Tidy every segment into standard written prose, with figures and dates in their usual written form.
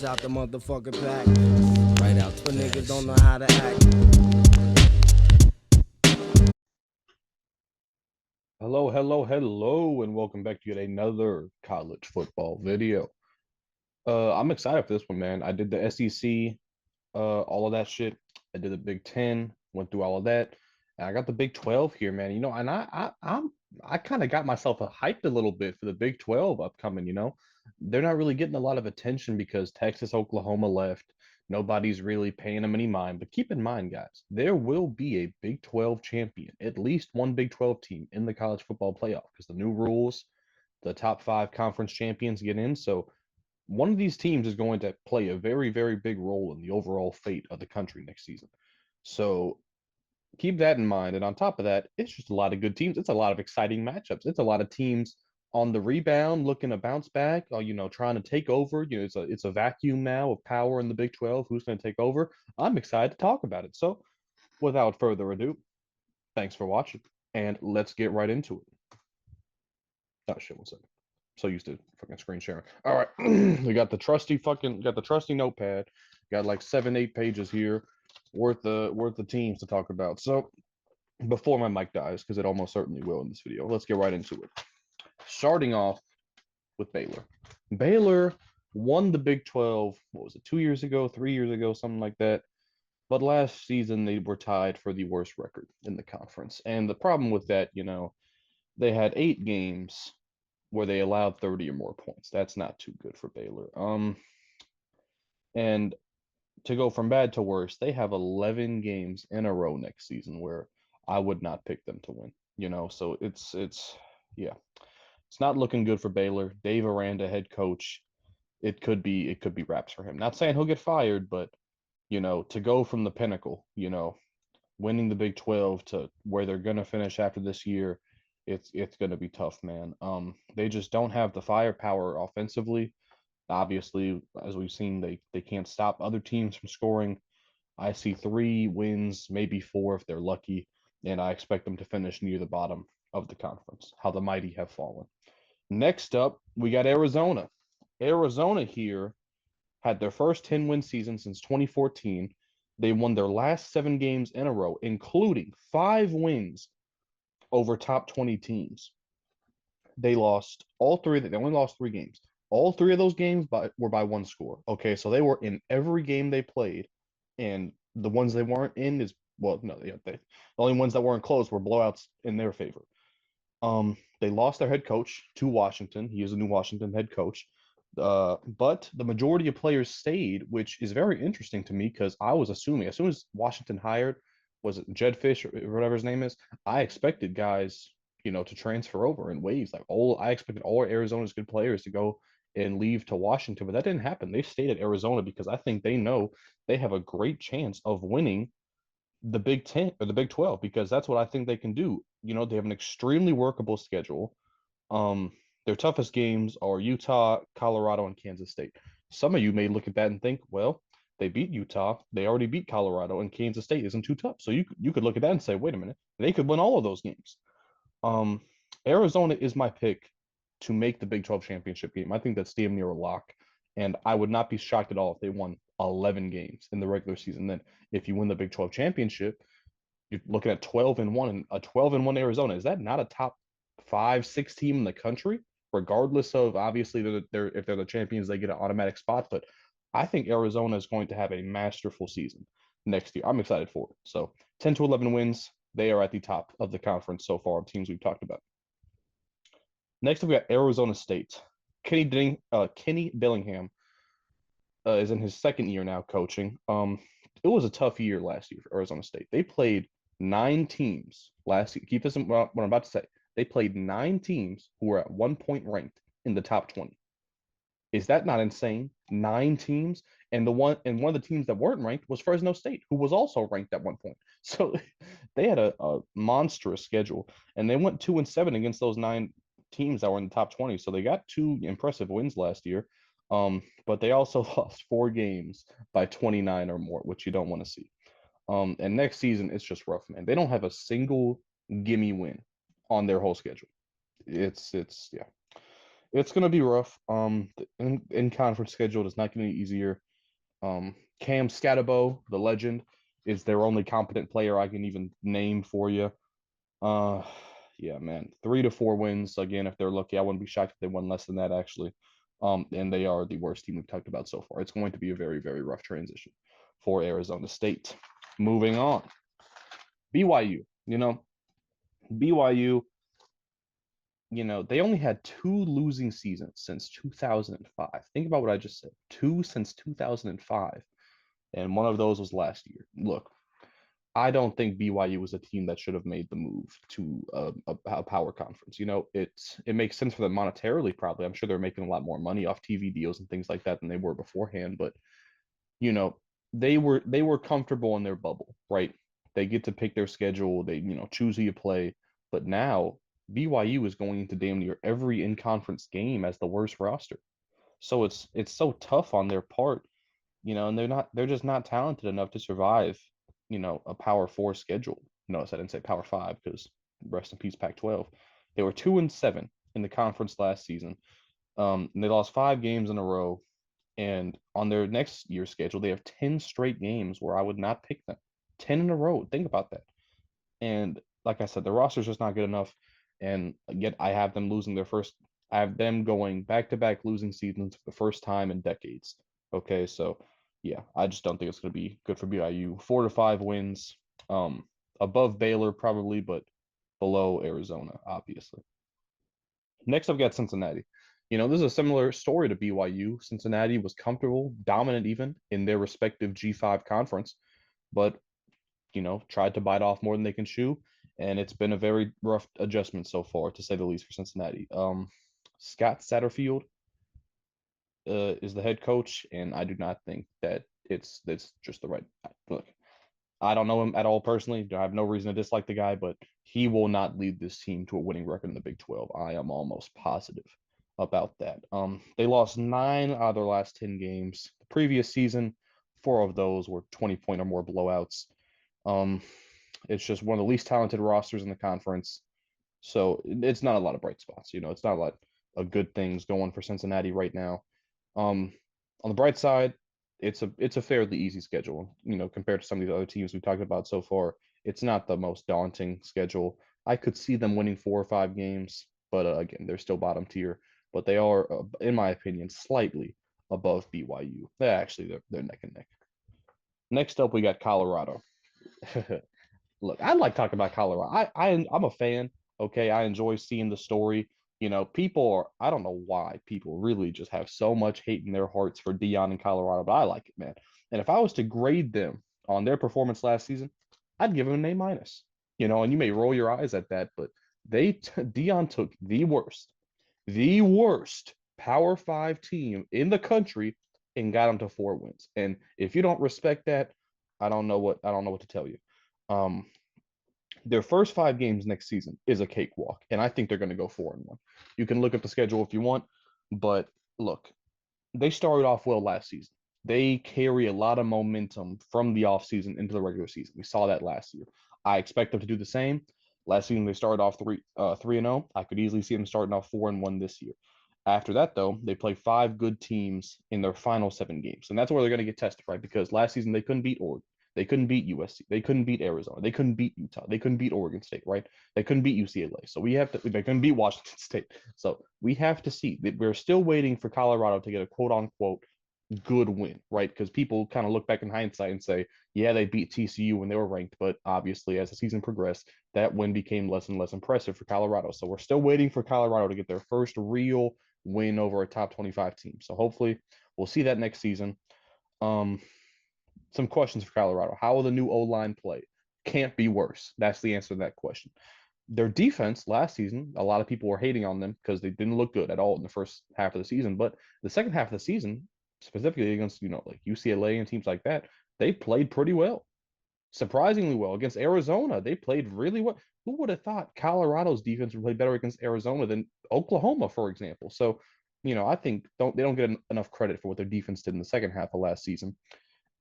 out the motherfucking pack. Right out But the niggas don't know pass. how to act. Hello, hello, hello, and welcome back to yet another college football video. I'm excited for this one, man. I did the SEC, all of that shit. I did the Big Ten, went through all of that, and I got the Big 12 here, man. And I kind of got myself hyped a little bit for the Big 12 upcoming. They're not really getting a lot of attention because Texas, Oklahoma left. Nobody's really paying them any mind. But keep in mind, guys, there will be a Big 12 champion, at least one Big 12 team in the college football playoff because the new rules, the top five conference champions get in. So one of these teams is going to play a very, very big role in the overall fate of the country next season. So keep that in mind. And on top of that, it's just a lot of good teams. It's a lot of exciting matchups. It's a lot of teams on the rebound looking to bounce back, or, trying to take over. It's a vacuum now of power in the Big 12. Who's going to take over? I'm excited to talk about it. So without further ado, thanks for watching, and let's get right into it. Oh shit, one second. So used to fucking screen sharing. All right, we got the trusty notepad. Got like 7, 8 pages here worth the teams to talk about. So before my mic dies, because it almost certainly will in this video, let's get right into it. Starting off with Baylor. Baylor won the Big 12, what was it, 2 years ago, 3 years ago, something like that. But last season they were tied for the worst record in the conference. And the problem with that, they had 8 games where they allowed 30 or more points. That's not too good for Baylor. And to go from bad to worse, they have 11 games in a row next season where I would not pick them to win. So it's yeah, it's not looking good for Baylor. Dave Aranda, head coach, it could be wraps for him. Not saying he'll get fired, but to go from the pinnacle, winning the Big 12 to where they're gonna finish after this year, it's gonna be tough, man. They just don't have the firepower offensively. Obviously, as we've seen, they can't stop other teams from scoring. I see 3 wins, maybe 4 if they're lucky, and I expect them to finish near the bottom of the conference. How the mighty have fallen. Next up, we got Arizona. Arizona here had their first 10-win season since 2014. They won their last 7 games in a row, including 5 wins over top 20 teams. They lost all three. They only lost 3 games. All 3 of those games were by one score. Okay, so they were in every game they played, and the ones they weren't in is well, no, yeah, the only ones that weren't close were blowouts in their favor. They lost their head coach to Washington. He is a new Washington head coach. But the majority of players stayed, which is very interesting to me because I was assuming as soon as Washington hired, was it Jed Fish or whatever his name is, I expected guys, to transfer over in waves. I expected all Arizona's good players to go and leave to Washington, but that didn't happen. They stayed at Arizona because I think they know they have a great chance of winning the Big 10 or the Big 12 because that's what I think they can do. They have an extremely workable schedule. Um, their toughest games are Utah, Colorado, and Kansas State. Some of you may look at that and think, well, they beat Utah, they already beat Colorado, and Kansas State isn't too tough. So you could look at that and say, wait a minute, they could win all of those games. Um, Arizona is my pick to make the Big 12 championship game. I think that's damn near a lock, and I would not be shocked at all if they won 11 games in the regular season. Then, if you win the Big 12 championship, you're looking at 12-1, and a 12-1 Arizona. Is that not a top 5, 6 team in the country? Regardless of obviously if they're the champions, they get an automatic spot. But I think Arizona is going to have a masterful season next year. I'm excited for it. So 10 to 11 wins. They are at the top of the conference so far of teams we've talked about. Next up, we got Arizona State. Kenny Dillingham is in his second year now coaching. It was a tough year last year for Arizona State. They played 9 teams last year. Keep this in what I'm about to say. They played 9 teams who were at one point ranked in the top 20. Is that not insane? 9 teams, and one of the teams that weren't ranked was Fresno State, who was also ranked at one point. So they had a monstrous schedule, and they went 2-7 against those 9 teams that were in the top 20. So they got 2 impressive wins last year. But they also lost 4 games by 29 or more, which you don't want to see. And next season it's just rough, man. They don't have a single gimme win on their whole schedule. It's yeah. It's gonna be rough. The in conference schedule does not get any easier. Cam Scatabo, the legend, is their only competent player I can even name for you. Uh, yeah, man, 3 to 4 wins again if they're lucky. I wouldn't be shocked if they won less than that actually. And they are the worst team we've talked about so far. It's going to be a very, very rough transition for Arizona State. Moving on, BYU. BYU. They only had 2 losing seasons since 2005. Think about what I just said. Two since 2005, and one of those was last year. Look, I don't think BYU was a team that should have made the move to a power conference. It makes sense for them monetarily, probably. I'm sure they're making a lot more money off TV deals and things like that than they were beforehand. But you know, they were comfortable in their bubble, right? They get to pick their schedule. They choose who you play. But now BYU is going into damn near every in conference game as the worst roster. So it's so tough on their part, and they're just not talented enough to survive, a Power 4 schedule. Notice I didn't say Power 5 because rest in peace Pac-12. They were 2-7 in the conference last season. And they lost 5 games in a row. And on their next year's schedule, they have 10 straight games where I would not pick them. 10 in a row. Think about that. And like I said, the roster's just not good enough. And yet I have them losing their first, I have them going back to back losing seasons for the first time in decades. Okay, so yeah, I just don't think it's going to be good for BYU. 4 to 5 wins, um, above Baylor probably, but below Arizona, obviously. Next, I've got Cincinnati. This is a similar story to BYU. Cincinnati was comfortable, dominant even in their respective G5 conference, but tried to bite off more than they can chew, and it's been a very rough adjustment so far, to say the least, for Cincinnati. Scott Satterfield is the head coach, and I do not think that it's just the right look. I don't know him at all personally. I have no reason to dislike the guy, but he will not lead this team to a winning record in the Big 12. I am almost positive about that. They lost 9 out of their last 10 games. The previous season, 4 of those were 20-point or more blowouts. Um, it's just one of the least talented rosters in the conference. So it's not a lot of bright spots. It's not a lot of good things going for Cincinnati right now. Um, on the bright side, it's a fairly easy schedule. Compared to some of these other teams we talked about so far, it's not the most daunting schedule. I could see them winning 4 or 5 games, but again, they're still bottom tier. But they are, in my opinion, slightly above BYU. They're neck and neck. Next up, we got Colorado. Look, I like talking about Colorado. I'm a fan. Okay, I enjoy seeing the story. People are. I don't know why people really just have so much hate in their hearts for Dion in Colorado, but I like it, man. And if I was to grade them on their performance last season, I'd give them an A minus. And you may roll your eyes at that, but Dion took the worst Power 5 team in the country and got them to 4 wins. And if you don't respect that, I don't know what to tell you. Um, their first 5 games next season is a cakewalk, and I think they're going to go 4-1. You can look at the schedule if you want, but look, they started off well last season. They carry a lot of momentum from the offseason into the regular season. We saw that last year. I expect them to do the same. Last season they started off 3-0. I could easily see them starting off 4-1 this year. After that, though, they play 5 good teams in their final 7 games, and that's where they're going to get tested, right? Because last season they couldn't beat Oregon, they couldn't beat USC, they couldn't beat Arizona, they couldn't beat Utah, they couldn't beat Oregon State, right? They couldn't beat UCLA, so we have to. They couldn't beat Washington State, so we have to see. We're still waiting for Colorado to get a quote unquote good win, right? Because people kind of look back in hindsight and say, yeah, they beat TCU when they were ranked, but obviously as the season progressed, that win became less and less impressive for Colorado. So we're still waiting for Colorado to get their first real win over a top 25 team. So hopefully we'll see that next season. Um, some questions for Colorado. How will the new O line play? Can't be worse. That's the answer to that question. Their defense last season, a lot of people were hating on them because they didn't look good at all in the first half of the season. But the second half of the season, specifically against like UCLA and teams like that, they played pretty well, surprisingly well. Against Arizona, they played really well. Who would have thought Colorado's defense would play better against Arizona than Oklahoma, for example? So, I think they don't get enough credit for what their defense did in the second half of last season.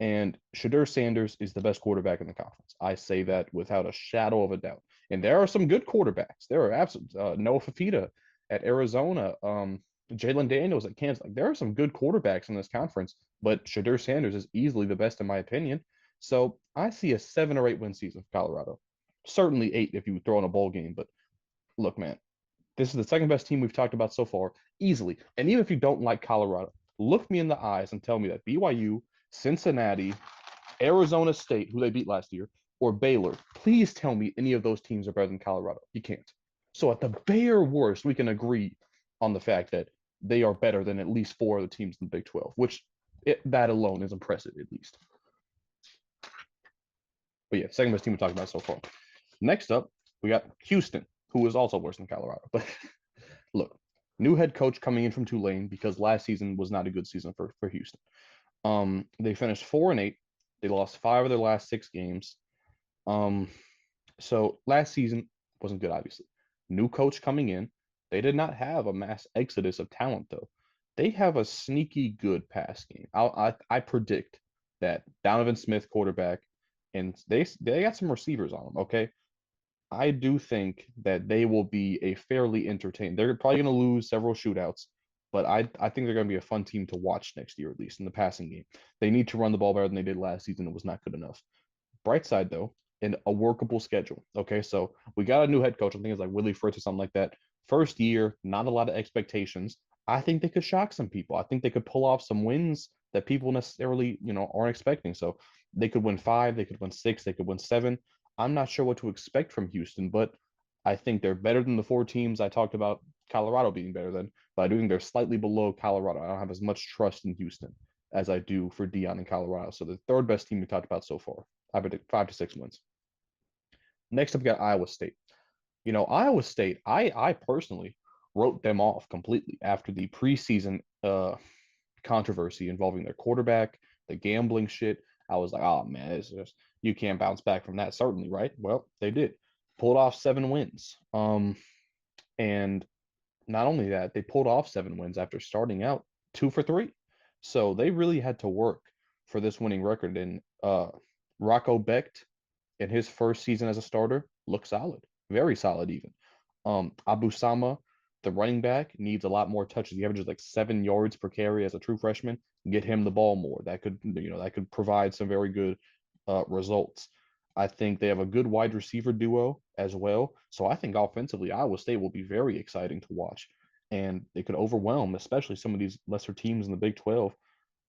And Shedeur Sanders is the best quarterback in the conference. I say that without a shadow of a doubt. And there are some good quarterbacks. There are absolutely Noah Fafita at Arizona. Jalen Daniels at Kansas. Like, there are some good quarterbacks in this conference, but Shadur Sanders is easily the best in my opinion. So I see a 7 or 8 win season for Colorado. Certainly 8 if you throw in a bowl game. But look, man, this is the second best team we've talked about so far, easily. And even if you don't like Colorado, look me in the eyes and tell me that BYU, Cincinnati, Arizona State, who they beat last year, or Baylor, please tell me any of those teams are better than Colorado. You can't. So at the bare worst, we can agree on the fact that they are better than at least 4 of the teams in the Big 12, which that alone is impressive, at least. But yeah, second best team we talked about so far. Next up, we got Houston, who is also worse than Colorado. But look, new head coach coming in from Tulane because last season was not a good season for Houston. They finished 4-8. They lost 5 of their last 6 games. So last season wasn't good, obviously. New coach coming in. They did not have a mass exodus of talent, though. They have a sneaky good pass game. I predict that Donovan Smith, quarterback, and they got some receivers on them. Okay, I do think that they will be a fairly entertaining. They're probably going to lose several shootouts, but I think they're going to be a fun team to watch next year, at least in the passing game. They need to run the ball better than they did last season. It was not good enough. Bright side though, in a workable schedule. Okay, so we got a new head coach. I think it's like Willie Fritz or something like that. First year, not a lot of expectations. I think they could shock some people. I think they could pull off some wins that people necessarily, aren't expecting. So they could win 5, they could win 6, they could win 7. I'm not sure what to expect from Houston, but I think they're better than the 4 teams I talked about Colorado being better than, but I do think they're slightly below Colorado. I don't have as much trust in Houston as I do for Deion and Colorado. So the third best team we talked about so far. I predict 5 to 6 wins. Next up, we got Iowa State. Iowa State, I personally wrote them off completely after the preseason controversy involving their quarterback, the gambling shit. I was like, oh man, it's just you can't bounce back from that, certainly, right? Well, they did. Pulled off 7 wins. And not only that, they pulled off 7 wins after starting out 2 for 3. So they really had to work for this winning record. And Rocco Becht in his first season as a starter looked solid, very solid even. Abu Sama, the running back, needs a lot more touches. He averages like 7 yards per carry as a true freshman. Get him the ball more. That could provide some very good results. I think they have a good wide receiver duo as well. So I think offensively, Iowa State will be very exciting to watch, and they could overwhelm, especially some of these lesser teams in the Big 12.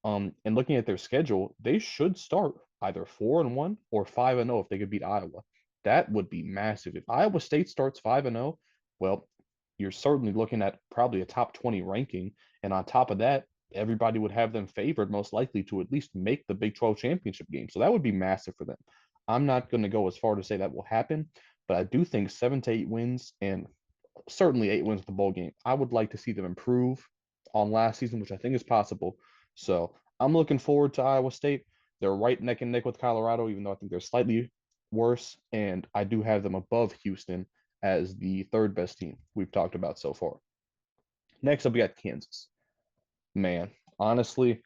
And looking at their schedule, they should start either 4-1 or 5-0 if they could beat Iowa. That would be massive. If Iowa State starts 5-0, well, you're certainly looking at probably a top 20 ranking. And on top of that, everybody would have them favored most likely to at least make the Big 12 championship game. So that would be massive for them. I'm not going to go as far to say that will happen, but I do think 7 to 8 wins and certainly 8 wins with the bowl game. I would like to see them improve on last season, which I think is possible. So I'm looking forward to Iowa State. They're right neck and neck with Colorado, even though I think they're slightly worse. And I do have them above Houston as the third best team we've talked about so far. Next up, we got Kansas. Man, honestly,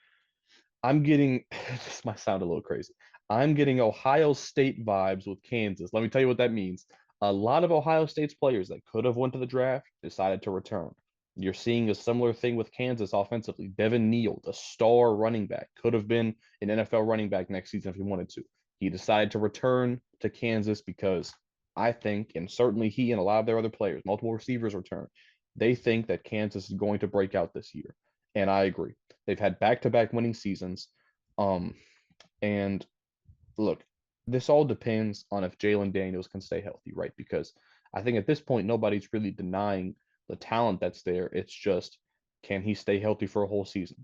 I'm getting this might sound a little crazy. I'm getting Ohio State vibes with Kansas. Let me tell you what that means. A lot of Ohio State's players that could have went to the draft decided to return. You're seeing a similar thing with Kansas offensively. Devin Neal, the star running back, could have been an NFL running back next season if he wanted to. He decided to return to Kansas because I think, and certainly he and a lot of their other players, multiple receivers return. They think that Kansas is going to break out this year. And I agree. They've had back-to-back winning seasons. And look, this all depends on if Jalen Daniels can stay healthy, right? Because I think at this point, nobody's really denying the talent that's there. It's just, can he stay healthy for a whole season?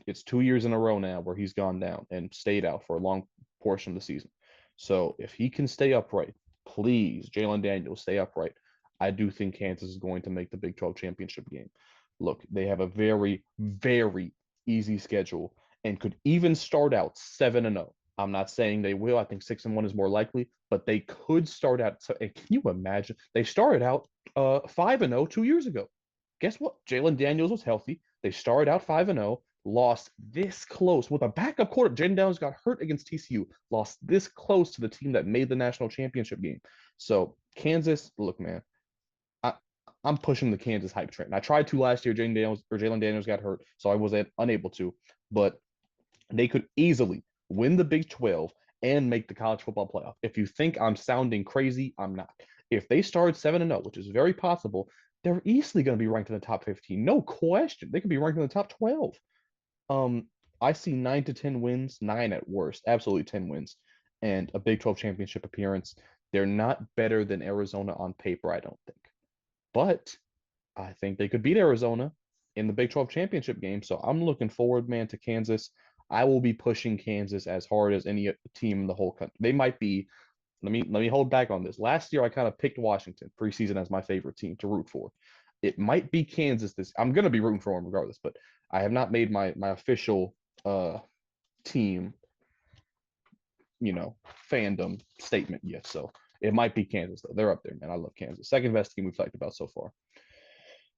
It's 2 years in a row now where he's gone down and stayed out for a long portion of the season. So if he can stay upright, please, Jalen Daniels, stay upright. I do think Kansas is going to make the Big 12 championship game. Look, they have a very, very easy schedule and could even start out 7-0. I'm not saying they will. I think 6-1 is more likely, but they could start out. So, can you imagine? They started out 5-0 2 years ago. Guess what? Jalen Daniels was healthy. They started out 5-0, lost this close with a backup quarter. Jalen Daniels got hurt against TCU, lost this close to the team that made the national championship game. So Kansas, look, man, I, I'm pushing the Kansas hype train. I tried to last year. Jalen Daniels got hurt, so I was unable to. But they could easily win the Big 12 and make the college football playoff. If you think I'm sounding crazy, I'm not. If they start 7-0, which is very possible, they're easily going to be ranked in the top 15. No question. They could be ranked in the top 12. Um, I see 9 to 10 wins, 9 at worst, absolutely 10 wins, and a Big 12 championship appearance. They're not better than Arizona on paper, I don't think. But I think they could beat Arizona in the Big 12 championship game. So I'm looking forward, man, to Kansas. I will be pushing Kansas as hard as any team in the whole country. They might be. Let me hold back on this. Last year, I kind of picked Washington preseason as my favorite team to root for. It might be Kansas this. I'm gonna be rooting for them regardless, but I have not made my official team, fandom statement yet. So it might be Kansas though. They're up there, man. I love Kansas. Second best team we've talked about so far.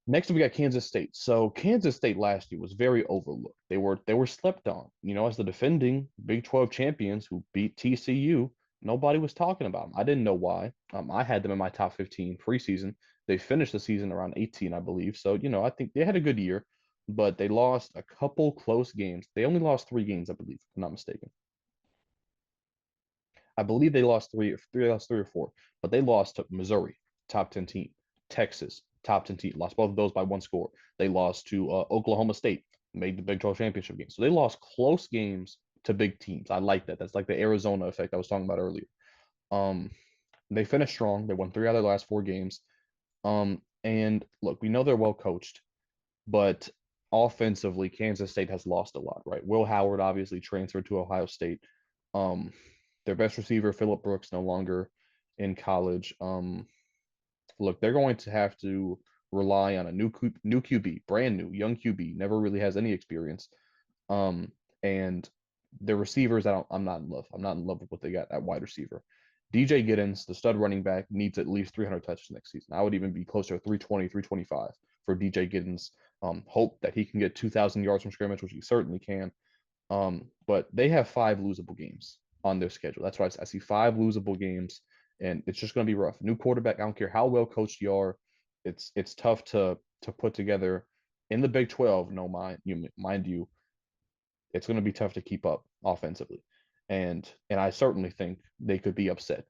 Next, we got Kansas State. So Kansas State last year was very overlooked. They were slept on. As the defending Big 12 champions who beat TCU, nobody was talking about them. I didn't know why. I had them in my top 15 preseason. They finished the season around 18, I believe. So I think they had a good year, but they lost a couple close games. They only lost 3 games, I believe, if I'm not mistaken. I believe they lost three or four, but they lost to Missouri, top 10 team, Texas, top 10 team, lost both of those by 1 score. They lost to Oklahoma State, made the Big 12 championship game. So they lost close games to big teams. I like that. That's like the Arizona effect I was talking about earlier. Um, they finished strong. They won 3 out of their last 4 games. And look, we know they're well coached, but offensively, Kansas State has lost a lot, right? Will Howard obviously transferred to Ohio State. Um, their best receiver, Phillip Brooks, no longer in college. Look, they're going to have to rely on a new QB, brand new, young QB, never really has any experience. And the receivers, I'm not in love. I'm not in love with what they got at wide receiver. DJ Giddens, the stud running back, needs at least 300 touches next season. I would even be closer to 320, 325 for DJ Giddens. Hope that he can get 2,000 yards from scrimmage, which he certainly can. But they have 5 losable games on their schedule. That's why I see 5 losable games, and it's just going to be rough. New quarterback. I don't care how well coached you are. It's tough to put together in the Big 12. No, mind you, it's going to be tough to keep up offensively, and I certainly think they could be upset.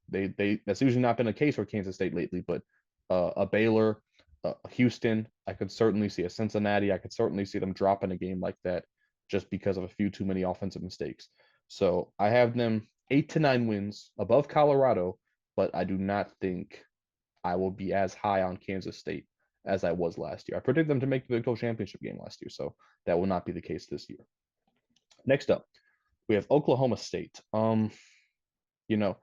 They that's usually not been the case for Kansas State lately, but a Baylor, Houston, I could certainly see a Cincinnati. I could certainly see them dropping a game like that just because of a few too many offensive mistakes. So I have them 8 to 9 wins above Colorado, but I do not think I will be as high on Kansas State as I was last year. I predicted them to make the Big 12 championship game last year, so that will not be the case this year. Next up, we have Oklahoma State. You know,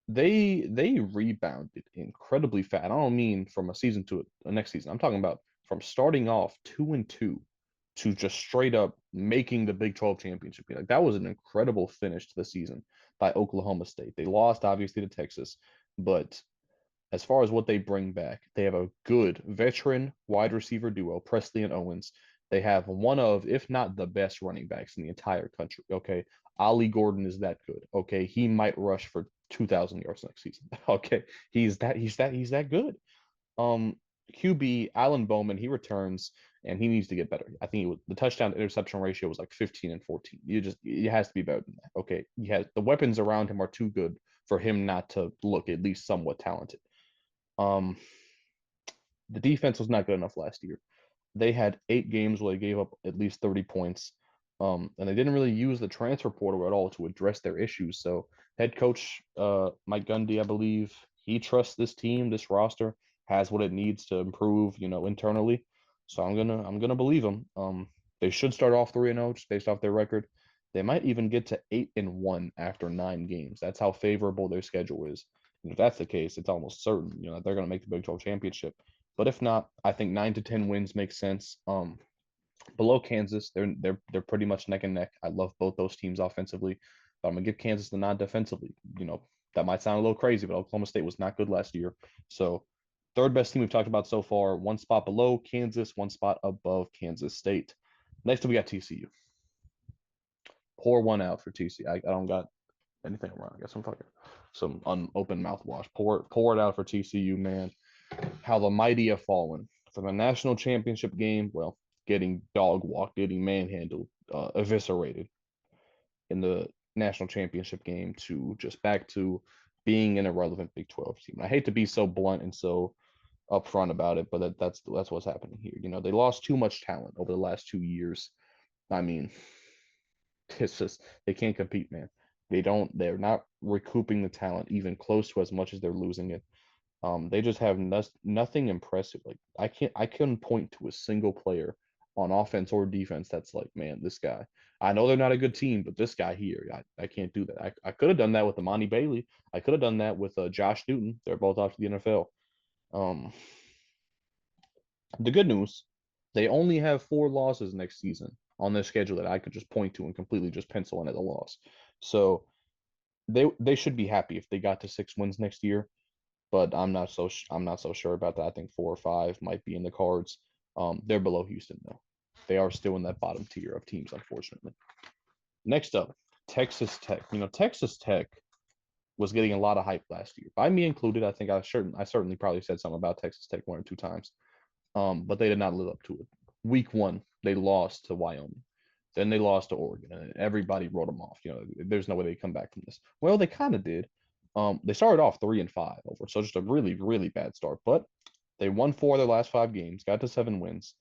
they rebounded incredibly fast. I don't mean from a season to the next season. I'm talking about from starting off 2-2 to just straight up making the Big 12 championship. Like that was an incredible finish to the season by Oklahoma State. They lost obviously to Texas, but as far as what they bring back, they have a good veteran wide receiver duo, Presley and Owens. They have one of, if not the best running backs in the entire country. Okay. Ollie Gordon is that good. Okay. He might rush for 2,000 yards next season. Okay. He's that good. Um, QB Alan Bowman, he returns and he needs to get better. I think the touchdown to interception ratio was like 15 and 14. It has to be better than that. Okay. The weapons around him are too good for him not to look at least somewhat talented. Um, the defense was not good enough last year. They had 8 games where they gave up at least 30 points. And they didn't really use the transfer portal at all to address their issues. So head coach Mike Gundy, I believe, he trusts this team, this roster has what it needs to improve, internally. So I'm gonna believe them. They should start off 3-0 just based off their record. They might even get to 8-1 after 9 games. That's how favorable their schedule is. And if that's the case, it's almost certain, they're gonna make the Big 12 championship. But if not, I think 9 to 10 wins makes sense. Below Kansas, they're pretty much neck and neck. I love both those teams offensively, but I'm gonna give Kansas the nod defensively. That might sound a little crazy, but Oklahoma State was not good last year. So third best team we've talked about so far, 1 spot below Kansas, 1 spot above Kansas State. Next we got TCU. Pour one out for TCU. I don't got anything around. I guess I'm fucking some unopened mouthwash. Pour it out for TCU, man. how the mighty have fallen from a national championship game. Well, getting dog walked, getting manhandled, eviscerated in the national championship game to just back to being an irrelevant Big 12 team. I hate to be so blunt and so upfront about it, but that's what's happening here. They lost too much talent over the last 2 years. I mean, it's just they can't compete, man. They're not recouping the talent even close to as much as they're losing it. They just have nothing impressive. Like I couldn't point to a single player on offense or defense that's like, man, this guy. I know they're not a good team, but this guy here, I can't do that. I could have done that with Amani Bailey. I could have done that with Josh Newton. They're both off to the NFL. Um, the good news, they only have 4 losses next season on their schedule that I could just point to and completely just pencil in as a loss. So they should be happy if they got to 6 wins next year, but I'm not so sure about that. I think 4 or 5 might be in the cards. They're below Houston though. They are still in that bottom tier of teams, unfortunately. Next up, Texas Tech. Texas Tech was getting a lot of hype last year, by me included. I think I certainly probably said something about Texas Tech 1 or 2 times, but they did not live up to it. Week 1, they lost to Wyoming. Then they lost to Oregon, and everybody wrote them off. There's no way they come back from this. Well, they kind of did. They started off 3-5 over, so just a really, really bad start. But they won 4 of their last 5 games, got to 7 wins.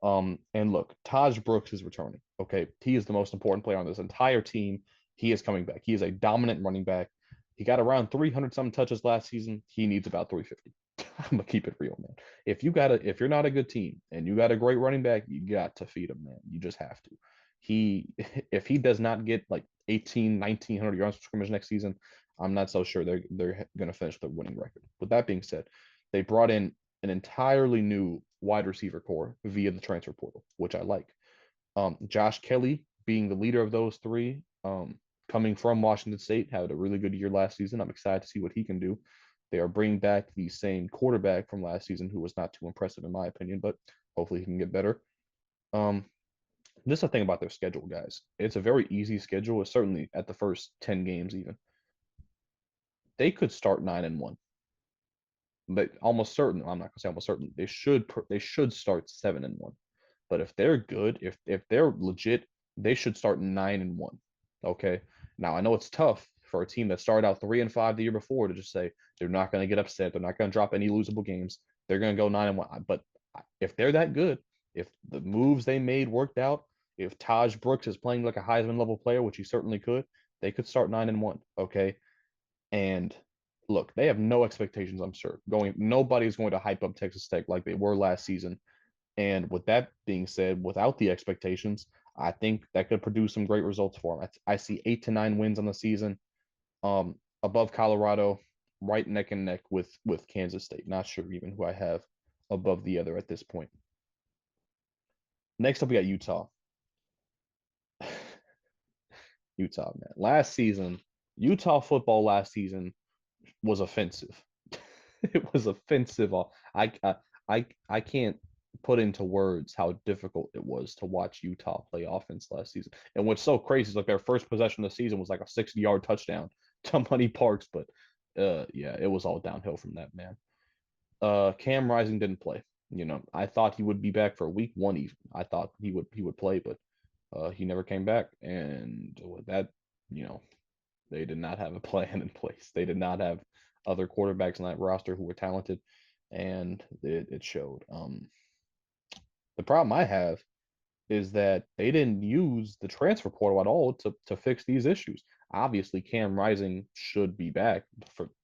And look, Taj Brooks is returning. Okay, he is the most important player on this entire team. He is coming back. He is a dominant running back. He got around 300 some touches last season. He needs about 350. I'm gonna keep it real, man. If you're not a good team and you got a great running back, you got to feed him, man. You just have to. If he does not get like 18, 1900 yards per scrimmage next season, I'm not so sure they're gonna finish the winning record. With that being said, they brought in an entirely new wide receiver core via the transfer portal, which I like. Josh Kelly being the leader of those 3, coming from Washington State, had a really good year last season. I'm excited to see what he can do. They are bringing back the same quarterback from last season, who was not too impressive in my opinion, but hopefully he can get better. Um, this is the thing about their schedule, guys. It's a very easy schedule. It's certainly at the first 10 games even. They could start 9-1. But almost certain, I'm not gonna say almost certain, they should start 7-1. But if they're good, if they're legit, they should start 9-1. Okay. Now I know it's tough for a team that started out 3-5 the year before to just say they're not going to get upset, they're not going to drop any losable games, they're going to go 9-1. But if they're that good, if the moves they made worked out, if Taj Brooks is playing like a Heisman level player, which he certainly could, they could start 9-1. Okay. And look, they have no expectations, I'm sure. Nobody's going to hype up Texas Tech like they were last season. And with that being said, without the expectations, I think that could produce some great results for them. I see 8 to 9 wins on the season, above Colorado, right neck and neck with Kansas State. Not sure even who I have above the other at this point. Next up, we got Utah. Utah, man. Last season, Utah football last season was offensive. It was offensive. I can't put into words how difficult it was to watch Utah play offense last season. And what's so crazy is like their first possession of the season was like a 60-yard touchdown to Money Parks, but yeah, it was all downhill from that, man. Cam Rising didn't play. I thought he would be back for week 1 even. I thought he would play, but he never came back. And with that, you know, they did not have a plan in place. They did not have other quarterbacks on that roster who were talented, and it showed. The problem I have is that they didn't use the transfer portal at all to fix these issues. Obviously, Cam Rising should be back.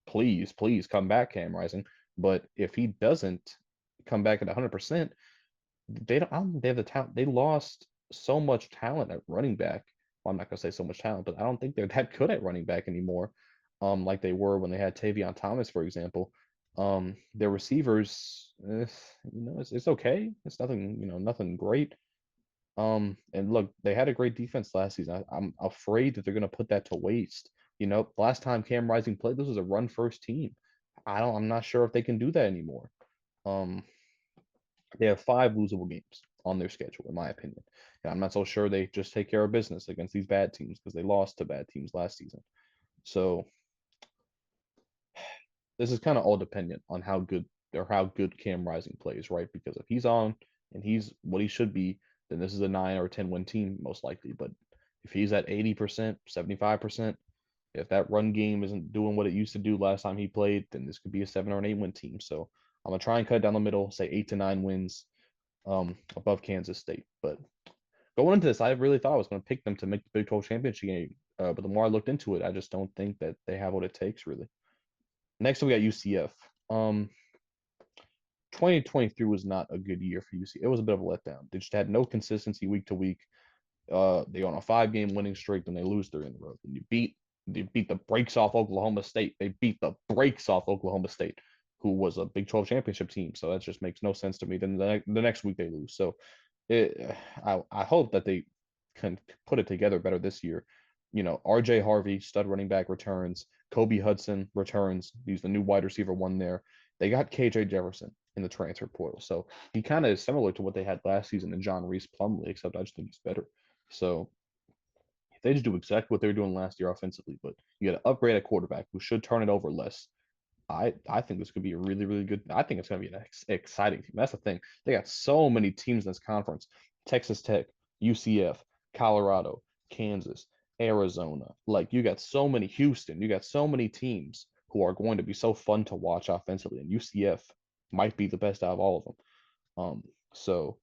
Please come back, Cam Rising. But if he doesn't come back at 100%, they don't. I don't think they have the talent. They lost so much talent at running back. Well, I'm not gonna say so much talent, but I don't think they're that good at running back anymore. Like they were when they had Tavion Thomas, for example. Their receivers, it's okay. It's nothing, nothing great. And look, they had a great defense last season. I'm afraid that they're gonna put that to waste. Last time Cam Rising played, this was a run first team. I'm not sure if they can do that anymore. Um, they have 5 losable games on their schedule, in my opinion. And I'm not so sure they just take care of business against these bad teams because they lost to bad teams last season. So this is kind of all dependent on how good or how good Cam Rising plays, right? Because if he's on and he's what he should be, then this is a 9 or 10 win team most likely. But if he's at 80%, 75%, if that run game isn't doing what it used to do last time he played, then this could be a 7 or an 8 win team. So I'm gonna try and cut it down the middle, say 8 to 9 wins, above Kansas State. But going into this, I really thought I was going to pick them to make the Big 12 championship game. But the more I looked into it, I just don't think that they have what it takes, really. Next, we got UCF. 2023 was not a good year for UCF. It was a bit of a letdown. They just had no consistency week to week. They on a 5-game winning streak, then they lose 3 in a row. And they beat the brakes off Oklahoma State. They beat the brakes off Oklahoma State, who was a Big 12 championship team. So that just makes no sense to me. Then the next week they lose. So I hope that they can put it together better this year. RJ Harvey, stud running back, returns. Kobe Hudson returns. He's the new wide receiver one there. They got KJ Jefferson in the transfer portal. So he kind of is similar to what they had last season in John Reese Plumlee, except I just think he's better. So if they just do exactly what they were doing last year offensively, but you got to upgrade a quarterback who should turn it over less. I think this could be a really, really good. I think it's going to be an exciting team. That's the thing. They got so many teams in this conference: Texas Tech, UCF, Colorado, Kansas, Arizona. Like you got so many Houston. You got so many teams who are going to be so fun to watch offensively, and UCF might be the best out of all of them. So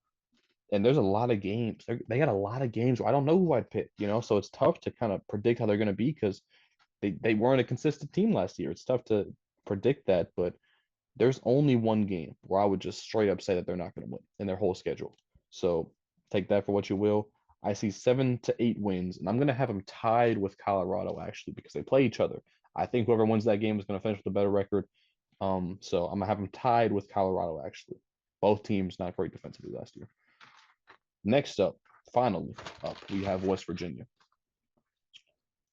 and there's a lot of games. They got a lot of games where I don't know who I'd pick. So it's tough to kind of predict how they're going to be because they weren't a consistent team last year. It's tough to predict that, but there's only one game where I would just straight up say that they're not going to win in their whole schedule. So take that for what you will. I see 7 to 8 wins, and I'm going to have them tied with Colorado actually because they play each other. I think whoever wins that game is going to finish with a better record. So I'm going to have them tied with Colorado actually. Both teams not great defensively last year. Next up, finally up, we have West Virginia.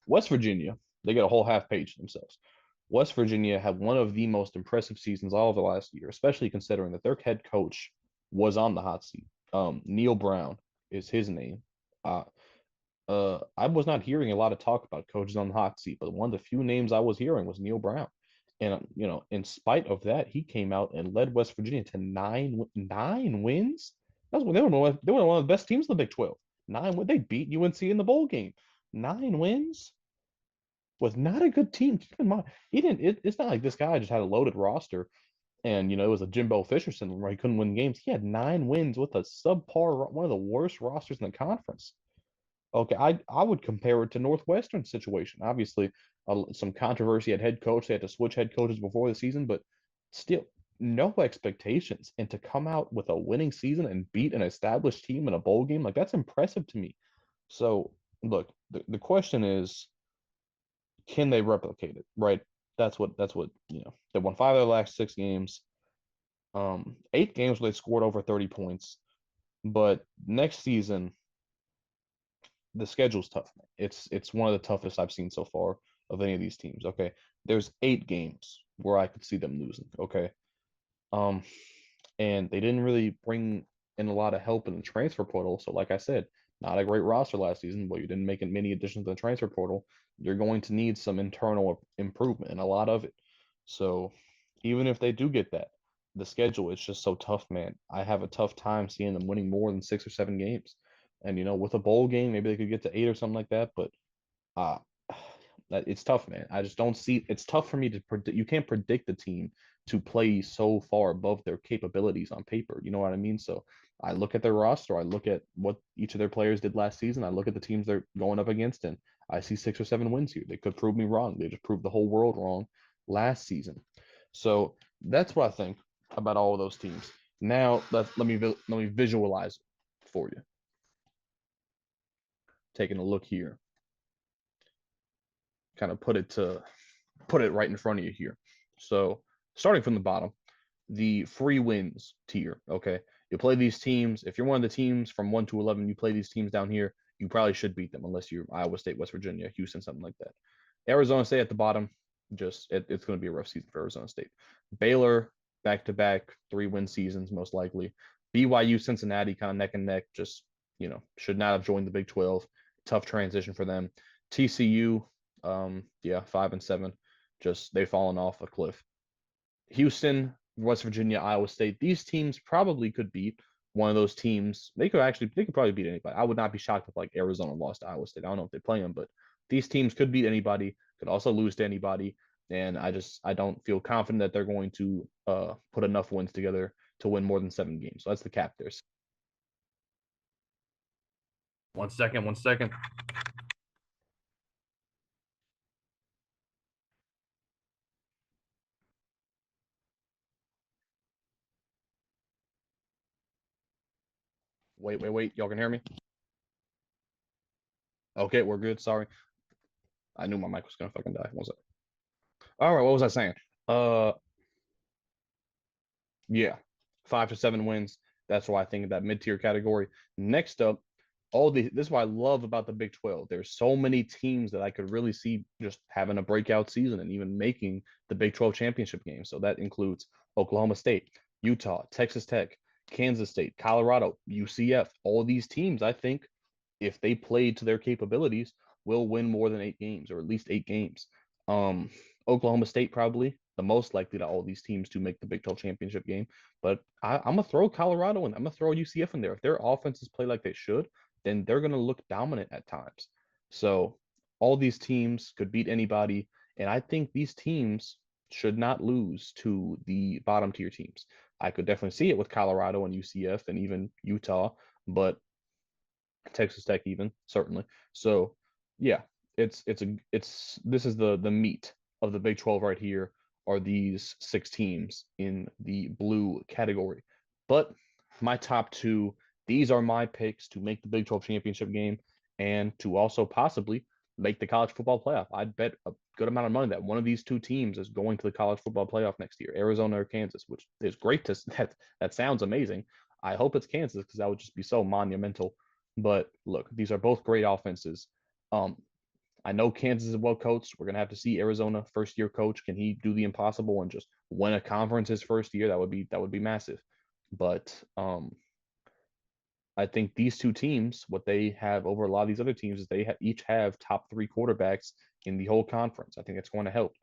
West Virginia, they get a whole half page to themselves. West Virginia had one of the most impressive seasons all of the last year, especially considering that their head coach was on the hot seat. Neal Brown is his name. I was not hearing a lot of talk about coaches on the hot seat, but one of the few names I was hearing was Neal Brown. And in spite of that, he came out and led West Virginia to nine wins. They were one of the best teams in the Big 12. They beat UNC in the bowl game. 9 wins was not a good team. Keep in mind, he didn't. It's not like this guy just had a loaded roster, and it was a Jimbo Fisher syndrome where he couldn't win games. He had 9 wins with a subpar, one of the worst rosters in the conference. Okay, I would compare it to Northwestern situation. Obviously, some controversy at head coach. They had to switch head coaches before the season, but still no expectations. And to come out with a winning season and beat an established team in a bowl game, like that's impressive to me. So look, the question is, can they replicate it? Right. That's what they won 5 of their last 6 games. 8 games where they scored over 30 points. But next season, the schedule's tough. It's one of the toughest I've seen so far of any of these teams. Okay. There's 8 games where I could see them losing. Okay. And they didn't really bring in a lot of help in the transfer portal. So like I said, not a great roster last season, but you didn't make many additions to the transfer portal. You're going to need some internal improvement and a lot of it. So even if they do get that, the schedule is just so tough, man. I have a tough time seeing them winning more than 6 or 7 games. And with a bowl game, maybe they could get to 8 or something like that. But uh it's tough, man. I just don't see. It's tough for me to predict. You can't predict the team to play so far above their capabilities on paper. You know what I mean? So I look at their roster. I look at what each of their players did last season. I look at the teams they're going up against, and I see 6 or 7 wins here. They could prove me wrong. They just proved the whole world wrong last season. So that's what I think about all of those teams. Now let me visualize it for you. Taking a look here. Kind of put it right in front of you here. So starting from the bottom, the free wins tier. Okay, you play these teams. If you're one of the teams from 1 to 11, you play these teams down here. You probably should beat them unless you're Iowa State, West Virginia, Houston, something like that. Arizona State at the bottom. Just it's going to be a rough season for Arizona State. Baylor back-to-back 3-win seasons most likely. BYU, Cincinnati kind of neck and neck. Just should not have joined the Big 12. Tough transition for them. TCU, 5 and 7, just they've fallen off a cliff. Houston, West Virginia, Iowa State. These teams probably could beat one of those teams. They could probably beat anybody. I would not be shocked if like Arizona lost to Iowa State. I don't know if they play them, but these teams could beat anybody, could also lose to anybody. And I don't feel confident that they're going to put enough wins together to win more than 7 games. So that's the cap there. 1 second, 1 second. Wait. Y'all can hear me? Okay, we're good. Sorry. I knew my mic was gonna fucking die. What was it? All right, what was I saying? Uh yeah. 5 to 7 wins. That's why I think of that mid-tier category. Next up, this is what I love about the Big 12. There's so many teams that I could really see just having a breakout season and even making the Big 12 championship game. So that includes Oklahoma State, Utah, Texas Tech, Kansas State, Colorado, UCF. All of these teams, I think, if they played to their capabilities, will win more than 8 games or at least 8 games. Um, Oklahoma State probably the most likely to all these teams to make the Big 12 championship game. But I'm gonna throw Colorado and I'm gonna throw UCF in there. If their offenses play like they should, then they're gonna look dominant at times. So all these teams could beat anybody, and I think these teams should not lose to the bottom tier teams. I could definitely see it with Colorado and UCF and even Utah, but Texas Tech even certainly. So yeah, it's this is the meat of the Big 12 right here are these 6 teams in the blue category. But my top 2, these are my picks to make the Big 12 championship game and to also possibly make the college football playoff. I'd bet a good amount of money that one of these 2 teams is going to the college football playoff next year, Arizona or Kansas, which is great to that sounds amazing. I hope it's Kansas because that would just be so monumental. But look, these are both great offenses. I know Kansas is well coached. We're gonna have to see Arizona first year coach. Can he do the impossible and just win a conference his first year? That would be massive. But I think these 2 teams, what they have over a lot of these other teams, is they each have top 3 quarterbacks in the whole conference. I think it's going to help.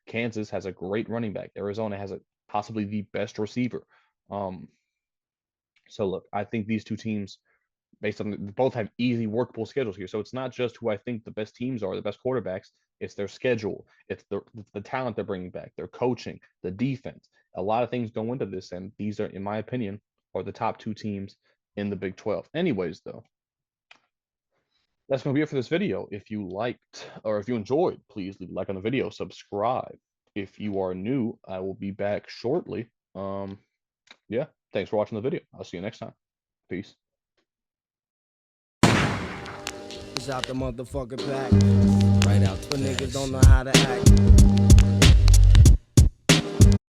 Kansas has a great running back. Arizona has possibly the best receiver. So look, I think these 2 teams based on both have easy workable schedules here. So it's not just who I think the best teams are, the best quarterbacks. It's their schedule. It's the talent they're bringing back, their coaching, the defense. A lot of things go into this, and these are, in my opinion, are the top 2 teams in the Big 12. Anyways, though, that's going to be it for this video. If you liked or if you enjoyed, please leave a like on the video, subscribe. If you are new, I will be back shortly. Yeah, thanks for watching the video. I'll see you next time. Peace. It's out the motherfucking pack. Right out the niggas don't know how to act.